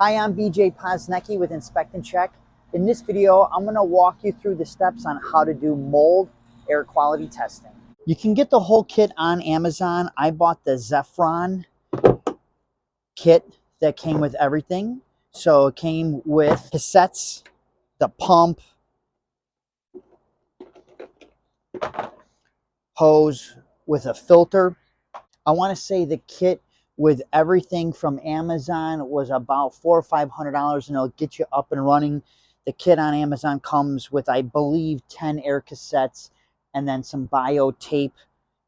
Hi, I'm BJ Posnecki with Inspect and Check. In this video, I'm going to walk you through the steps on how to do mold air quality testing. You can get the whole kit on Amazon. I bought the Zephron kit that came with everything. So it came with cassettes, the pump, hose with a filter. I want to say the kit with everything from Amazon was about $400 or $500, and it'll get you up and running. The kit on Amazon comes with, I believe, 10 air cassettes and then some bio tape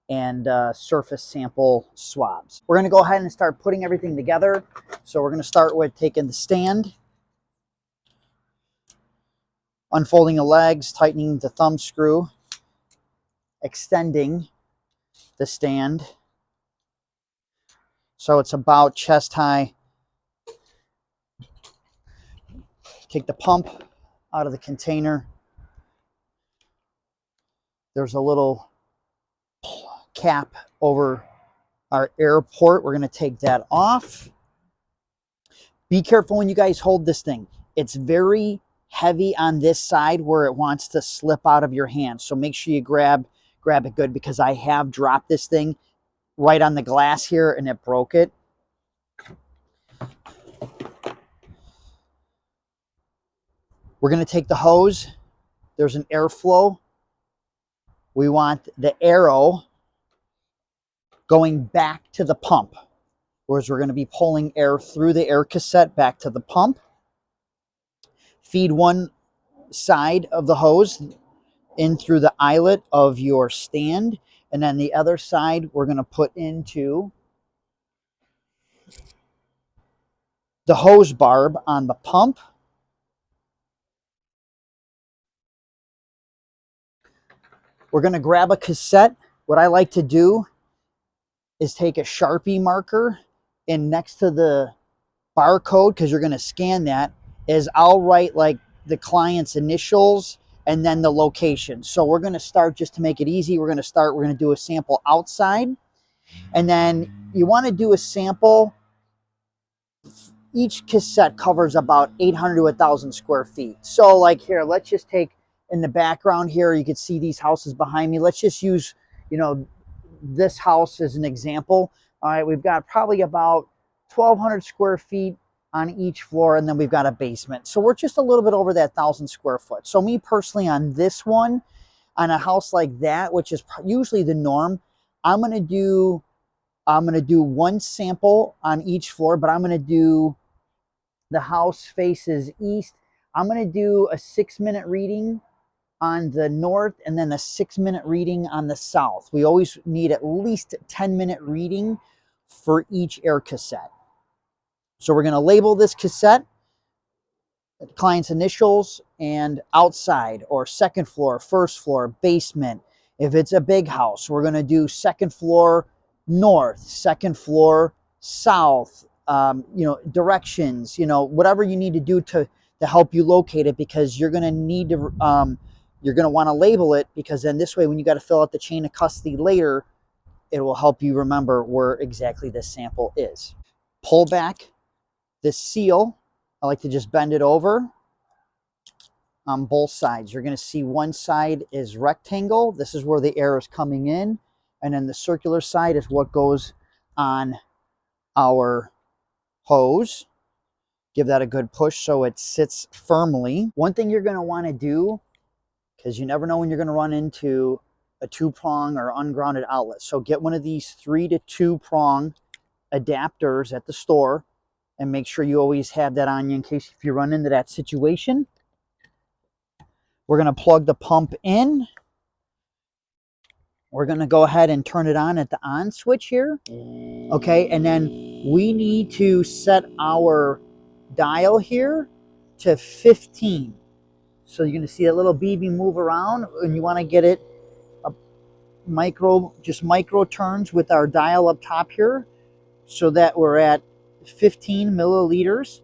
and surface sample swabs. We're going to go ahead and start putting everything together. So we're going to start with taking the stand, unfolding the legs, tightening the thumb screw, extending the stand so it's about chest high. Take the pump out of the container. There's a little cap over our air port. We're going to take that off. Be careful when you guys hold this thing. It's very heavy on this side where it wants to slip out of your hand. So make sure you grab it good, because I have dropped this thing right on the glass here and it broke it. We're going to take the hose. There's an airflow. We want the arrow going back to the pump, whereas we're going to be pulling air through the air cassette back to the pump. Feed one side of the hose in through the eyelet of your stand, and then the other side we're going to put into the hose barb on the pump. We're going to grab a cassette. What I like to do is take a Sharpie marker, and next to the barcode, because you're going to scan that, is I'll write like the client's initials and then the location. So we're going to start, just to make it easy, we're going to do a sample outside, and then you want to do a sample. Each cassette covers about 800 to 1,000 square feet. So like here, let's just take in the background here, you can see these houses behind me. Let's just use, this house as an example. All right, we've got probably about 1,200 square feet on each floor, and then we've got a basement. So we're just a little bit over that 1,000 square foot. So me personally, on this one, on a house like that, which is usually the norm, I'm going to do one sample on each floor, but I'm going to do, the house faces east. I'm going to do a 6-minute reading on the north and then a 6-minute reading on the south. We always need at least a 10-minute reading for each air cassette. So we're going to label this cassette, the client's initials, and outside or second floor, first floor, basement. If it's a big house, we're going to do second floor north, second floor south, directions, whatever you need to do to help you locate it, because you're going to need to, you're going to want to label it, because then this way, when you got to fill out the chain of custody later, it will help you remember where exactly this sample is. Pull back this seal. I like to just bend it over on both sides. You're going to see one side is rectangle. This is where the air is coming in. And then the circular side is what goes on our hose. Give that a good push so it sits firmly. One thing you're going to want to do, because you never know when you're going to run into a 2-prong or ungrounded outlet. So get one of these 3 to 2-prong adapters at the store, and make sure you always have that on you in case if you run into that situation. We're going to plug the pump in. We're going to go ahead and turn it on at the on switch here. Okay, and then we need to set our dial here to 15. So you're going to see that little BB move around, and you want to get it micro turns with our dial up top here, so that we're at 15 milliliters.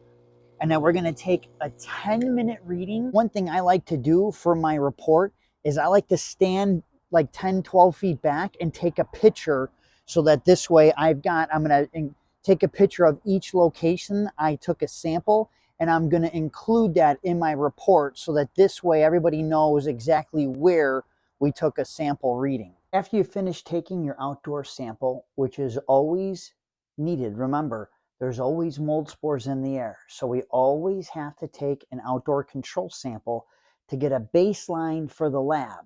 And then we're going to take a 10-minute reading. One thing I like to do for my report is I like to stand like 10, 12 feet back and take a picture, so that this way I'm going to take a picture of each location I took a sample, and I'm going to include that in my report so that this way everybody knows exactly where we took a sample reading. After you finish taking your outdoor sample, which is always needed, remember, there's always mold spores in the air. So we always have to take an outdoor control sample to get a baseline for the lab.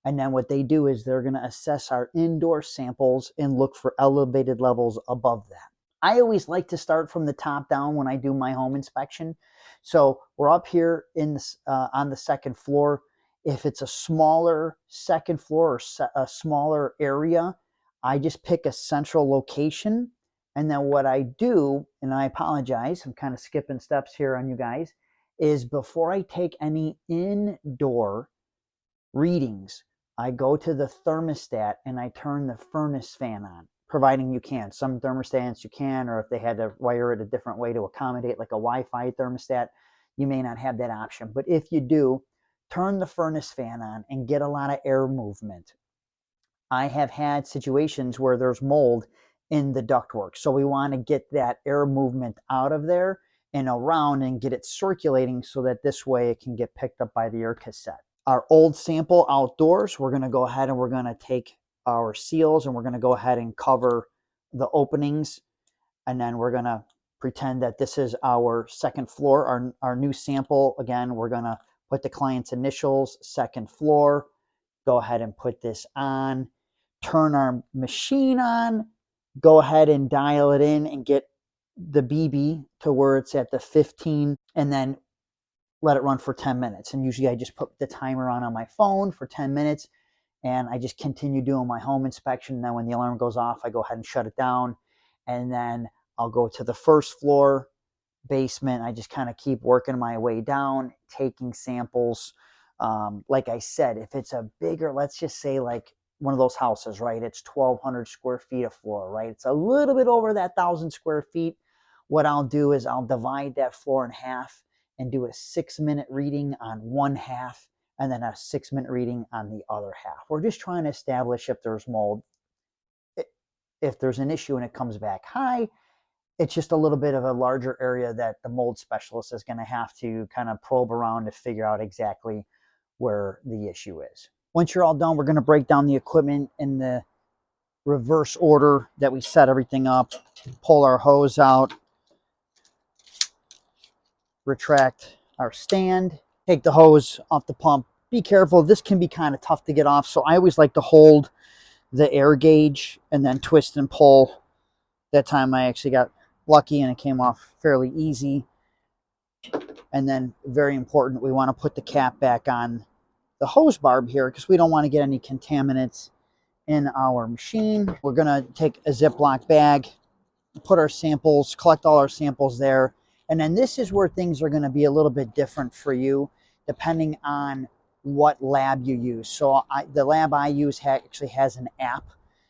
And then what they do is they're going to assess our indoor samples and look for elevated levels above that. I always like to start from the top down when I do my home inspection. So we're up here in this, on the second floor. If it's a smaller second floor or a smaller area, I just pick a central location. And then what I do, and I apologize, I'm kind of skipping steps here on you guys, is before I take any indoor readings, I go to the thermostat and I turn the furnace fan on, providing you can. Some thermostats you can, or if they had to wire it a different way to accommodate like a Wi-Fi thermostat, you may not have that option. But if you do, turn the furnace fan on and get a lot of air movement. I have had situations where there's mold in the ductwork. So we want to get that air movement out of there and around and get it circulating so that this way it can get picked up by the air cassette. Our old sample outdoors, we're going to go ahead and we're going to take our seals and we're going to go ahead and cover the openings. And then we're going to pretend that this is our second floor, our new sample. Again, we're going to put the client's initials, second floor, go ahead and put this on, turn our machine on, go ahead and dial it in and get the BB to where it's at the 15, and then let it run for 10 minutes. And usually I just put the timer on my phone for 10 minutes and I just continue doing my home inspection. And then when the alarm goes off, I go ahead and shut it down. And then I'll go to the first floor, basement. I just kind of keep working my way down, taking samples. Like I said, if it's a bigger, let's just say like one of those houses, right? It's 1,200 square feet of floor, right? It's a little bit over that 1,000 square feet. What I'll do is I'll divide that floor in half and do a 6-minute reading on one half and then a 6-minute reading on the other half. We're just trying to establish if there's mold. If there's an issue and it comes back high, it's just a little bit of a larger area that the mold specialist is going to have to kind of probe around to figure out exactly where the issue is. Once you're all done, we're going to break down the equipment in the reverse order that we set everything up. Pull our hose out, retract our stand, take the hose off the pump. Be careful, this can be kind of tough to get off, so I always like to hold the air gauge and then twist and pull. That time I actually got lucky and it came off fairly easy. And then, very important, we want to put the cap back on the hose barb here because we don't want to get any contaminants in our machine. We're going to take a Ziploc bag, put our samples, collect all our samples there. And then this is where things are going to be a little bit different for you depending on what lab you use. So the lab I use actually has an app.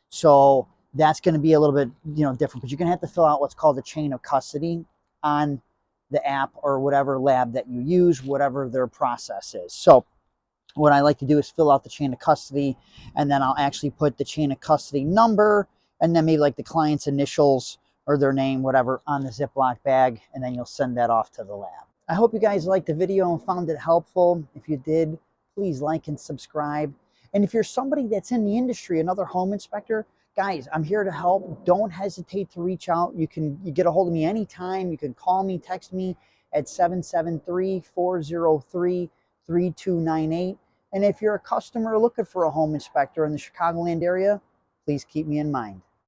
So that's going to be a little bit different, but you're going to have to fill out what's called a chain of custody on the app or whatever lab that you use, whatever their process is. So what I like to do is fill out the chain of custody, and then I'll actually put the chain of custody number and then maybe like the client's initials or their name, whatever, on the Ziploc bag, and then you'll send that off to the lab. I hope you guys liked the video and found it helpful. If you did, please like and subscribe. And if you're somebody that's in the industry, another home inspector, guys, I'm here to help. Don't hesitate to reach out. You get a hold of me anytime. You can call me, text me at 773-403-3298. And if you're a customer looking for a home inspector in the Chicagoland area, please keep me in mind.